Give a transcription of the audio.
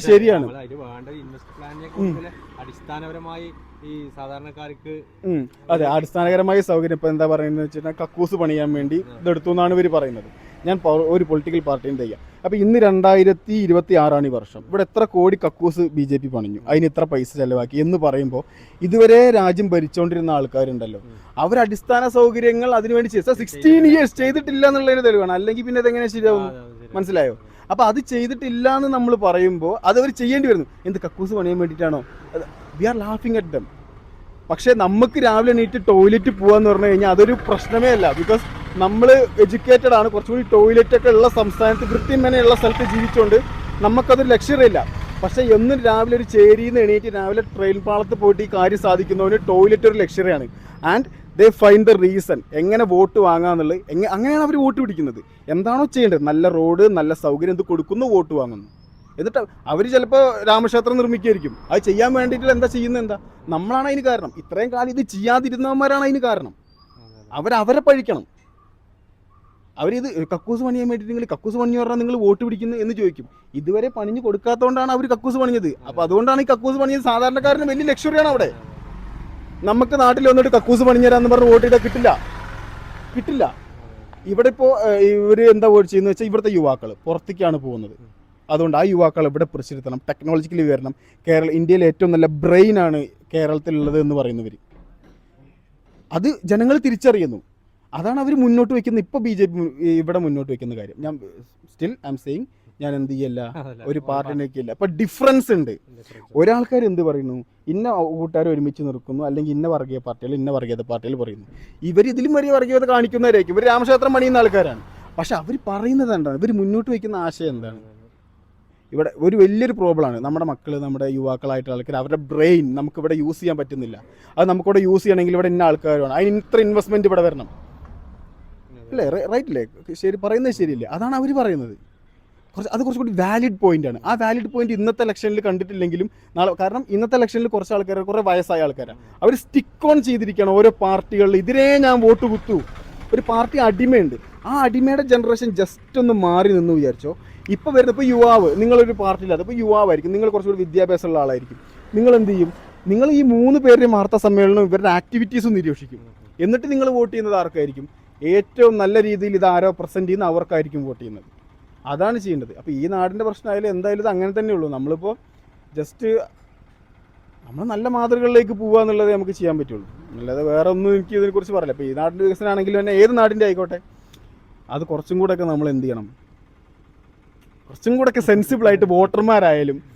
ശരിയാണ്. അടിസ്ഥാനപരമായി ഈ സാധാരണക്കാർക്ക് അതെ, അടിസ്ഥാനപരമായ സൗകര്യം ഇപ്പൊ എന്താ പറയുന്നത് വെച്ചാൽ കക്കൂസ് പണിയാൻ വേണ്ടി ഇതെടുത്തു എന്നാണ് ഇവർ പറയുന്നത്. ഞാൻ ഒരു പൊളിറ്റിക്കൽ പാർട്ടിയും ചെയ്യാം. അപ്പോൾ ഇന്ന് 2026 ഈ വർഷം ഇവിടെ എത്ര കോടി കക്കൂസ് BJP പണിഞ്ഞു, അതിന് ഇത്ര പൈസ ചെലവാക്കി എന്ന് പറയുമ്പോൾ ഇതുവരെ രാജ്യം ഭരിച്ചുകൊണ്ടിരുന്ന ആൾക്കാരുണ്ടല്ലോ, അവർ അടിസ്ഥാന സൗകര്യങ്ങൾ അതിനുവേണ്ടി 16 years ചെയ്തിട്ടില്ല എന്നുള്ളതിന് തെളിവാണ്. അല്ലെങ്കിൽ പിന്നെ ഇതെങ്ങനെ ശരിയാവും? മനസ്സിലായോ? അപ്പോൾ അത് ചെയ്തിട്ടില്ല എന്ന് നമ്മൾ പറയുമ്പോൾ അതവർ ചെയ്യേണ്ടി വരുന്നു. എന്ത് കക്കൂസ് പണിയാൻ വേണ്ടിയിട്ടാണോ? വി ആർ ലാഫിങ് അറ്റ് ദം. പക്ഷേ നമുക്ക് രാവിലെ എണീറ്റ് ടോയ്ലറ്റ് പോകാന്ന് പറഞ്ഞു കഴിഞ്ഞാൽ അതൊരു പ്രശ്നമേ അല്ല. ബിക്കോസ് നമ്മൾ എഡ്യൂക്കേറ്റഡ് ആണ്. കുറച്ചുകൂടി ടോയ്ലറ്റൊക്കെ ഉള്ള സംസ്ഥാനത്ത് കൃത്യമേനയുള്ള സ്ഥലത്ത് ജീവിച്ചുകൊണ്ട് നമുക്കതൊരു ലക്ഷ്യറിയില്ല. പക്ഷേ എന്നും രാവിലെ ഒരു ചേരിയിൽ നിന്ന് എണീറ്റ് രാവിലെ ട്രെയിൻ പാളത്ത് പോയിട്ട് ഈ കാര്യം സാധിക്കുന്നവന് ടോയ്ലറ്റ് ഒരു ലക്ഷ്യറിയാണ്. And they find the reason എങ്ങനെ വോട്ട് വാങ്ങാന്നുള്ളത്. അങ്ങനെയാണ് അവർ വോട്ട് പിടിക്കുന്നത്. എന്താണോ ചെയ്യേണ്ടത്, നല്ല റോഡ്, നല്ല സൗകര്യം ഇത് കൊടുക്കുന്നു, വോട്ട് വാങ്ങുന്നു. എന്നിട്ട് അവർ ചിലപ്പോൾ രാമക്ഷേത്രം നിർമ്മിക്കുമായിരിക്കും. അത് ചെയ്യാൻ വേണ്ടിയിട്ട് എന്താ ചെയ്യുന്നത്? എന്താ നമ്മളാണ് അതിന് കാരണം. ഇത്രയും കാലം ഇത് ചെയ്യാതിരുന്നവന്മാരാണ് അതിന് കാരണം. അവരെ പഴിക്കണം. അവരിത് കക്കൂസ് പണിയാൻ വേണ്ടിയിട്ട് നിങ്ങൾ കക്കൂസ് പണിഞ്ഞു പറഞ്ഞാൽ നിങ്ങൾ വോട്ട് പിടിക്കുന്നു എന്ന് ചോദിക്കും. ഇതുവരെ പണിഞ്ഞ് കൊടുക്കാത്തതുകൊണ്ടാണ് അവർ കക്കൂസ് പണിഞ്ഞത്. അപ്പോൾ അതുകൊണ്ടാണ് ഈ കക്കൂസ് പണിഞ്ഞത്. സാധാരണക്കാരന് വലിയ ലക്ഷറിയാണ് അവിടെ. നമുക്ക് നാട്ടിൽ വന്നിട്ട് കക്കൂസ് പണിഞ്ഞു തരാമെന്ന് പറഞ്ഞ് വോട്ട് ചെയ്താൽ കിട്ടില്ല. ഇവിടെ ഇപ്പോൾ ഇവർ എന്താ വോട്ട് ചെയ്യുന്നത് വെച്ചാൽ ഇവിടുത്തെ യുവാക്കൾ പുറത്തേക്കാണ് പോകുന്നത്. അതുകൊണ്ട് ആ യുവാക്കൾ ഇവിടെ പിടിച്ചിരുത്തണം, ടെക്നോളജിക്കലി ഉയരണം. ഇന്ത്യയിലെ ഏറ്റവും നല്ല ബ്രെയിനാണ് കേരളത്തിലുള്ളത് എന്ന് പറയുന്നവർ. അത് ജനങ്ങൾ തിരിച്ചറിയുന്നു. അതാണ് അവർ മുന്നോട്ട് വയ്ക്കുന്നത്. ഇപ്പോൾ BJP ഇവിടെ മുന്നോട്ട് വയ്ക്കുന്ന കാര്യം. ഞാൻ ഐ എം സെയിങ്, ഞാൻ എന്ത് ചെയ്യല്ല, ഒരു പാർട്ടിനൊക്കെ ഇല്ല. അപ്പം ഡിഫറൻസ് ഉണ്ട്. ഒരാൾക്കാർ എന്ത് പറയുന്നു, ഇന്ന കൂട്ടുകാർ ഒരുമിച്ച് നിൽക്കുന്നു, അല്ലെങ്കിൽ ഇന്ന വർഗീയ പാർട്ടികൾ ഇന്ന വർഗീയത പാർട്ടികൾ പറയുന്നു. ഇതിലും വലിയ വർഗീയത കാണിക്കുന്നവരായിരിക്കും. ഇവർ രാമക്ഷേത്രം പണിയുന്ന ആൾക്കാരാണ്. പക്ഷെ അവർ പറയുന്നത് എന്താണ്, ഇവർ മുന്നോട്ട് വയ്ക്കുന്ന ആശയം എന്താണ്? ഇവിടെ ഒരു വലിയൊരു പ്രോബ്ലമാണ്. നമ്മുടെ മക്കൾ, നമ്മുടെ യുവാക്കളായിട്ടുള്ള ആൾക്കാർ, അവരുടെ ബ്രെയിൻ നമുക്കിവിടെ യൂസ് ചെയ്യാൻ പറ്റുന്നില്ല. അത് നമുക്കിവിടെ യൂസ് ചെയ്യണമെങ്കിൽ ഇവിടെ ഇന്ന ആൾക്കാരാണ്, അതിന് ഇത്ര ഇൻവെസ്റ്റ്മെൻറ്റ് ഇവിടെ വരണം. അല്ലേ? റൈറ്റ് അല്ലേ? ശരി, പറയുന്നത് ശരിയല്ലേ? അതാണ് അവർ പറയുന്നത്. കുറച്ചുകൂടി വാലിഡ് പോയിന്റാണ്. ആ വാലിഡ് പോയിന്റ് ഇന്നത്തെ ഇലക്ഷനിൽ കണ്ടിട്ടില്ലെങ്കിലും നാളെ, കാരണം ഇന്നത്തെ ഇലക്ഷനിൽ കുറച്ച് ആൾക്കാർ, കുറേ വയസ്സായ ആൾക്കാരാണ്, അവർ സ്റ്റിക്ക് ഓൺ ചെയ്തിരിക്കുകയാണ് ഓരോ പാർട്ടികളിൽ. ഇതിനെ ഞാൻ വോട്ട് കുത്തു. ഒരു പാർട്ടി അടിമയുണ്ട്. ആ അടിമയുടെ ജനറേഷൻ ജസ്റ്റ് ഒന്ന് മാറി നിന്ന് വിചാരിച്ചോ. ഇപ്പോൾ വരുന്ന ഇപ്പോൾ യുവാവ്, നിങ്ങളൊരു പാർട്ടിയില്ലാതെ ഇപ്പോൾ യുവാവായിരിക്കും, നിങ്ങൾ കുറച്ചുകൂടി വിദ്യാഭ്യാസമുള്ള ആളായിരിക്കും. നിങ്ങൾ എന്ത് ചെയ്യും? നിങ്ങൾ ഈ 3 പേരുടെ വാർത്താ സമ്മേളനം ഇവരുടെ ആക്ടിവിറ്റീസും നിരീക്ഷിക്കും. എന്നിട്ട് നിങ്ങൾ വോട്ട് ചെയ്യുന്നത് ആർക്കായിരിക്കും? ഏറ്റവും നല്ല രീതിയിൽ ഇത് ആരോ പ്രസൻറ്റ് ചെയ്യുന്ന അവർക്കായിരിക്കും വോട്ട് ചെയ്യുന്നത്. അതാണ് ചെയ്യേണ്ടത്. അപ്പോൾ ഈ നാടിൻ്റെ പ്രശ്നമായാലും എന്തായാലും ഇത് അങ്ങനെ തന്നെ ഉള്ളൂ. നമ്മളിപ്പോൾ ജസ്റ്റ് നമ്മൾ നല്ല മാതൃകകളിലേക്ക് പോകുക എന്നുള്ളതേ നമുക്ക് ചെയ്യാൻ പറ്റുള്ളൂ. അല്ലാതെ വേറെ ഒന്നും എനിക്ക് ഇതിനെക്കുറിച്ച് പറയില്ല. ഇപ്പോൾ ഈ നാടിൻ്റെ വികസനമാണെങ്കിലും തന്നെ ഏത് നാടിൻ്റെ ആയിക്കോട്ടെ, അത് കുറച്ചും കൂടെയൊക്കെ നമ്മൾ എന്ത് ചെയ്യണം, കുറച്ചും കൂടെയൊക്കെ സെൻസിബിളായിട്ട് വോട്ടർമാരായാലും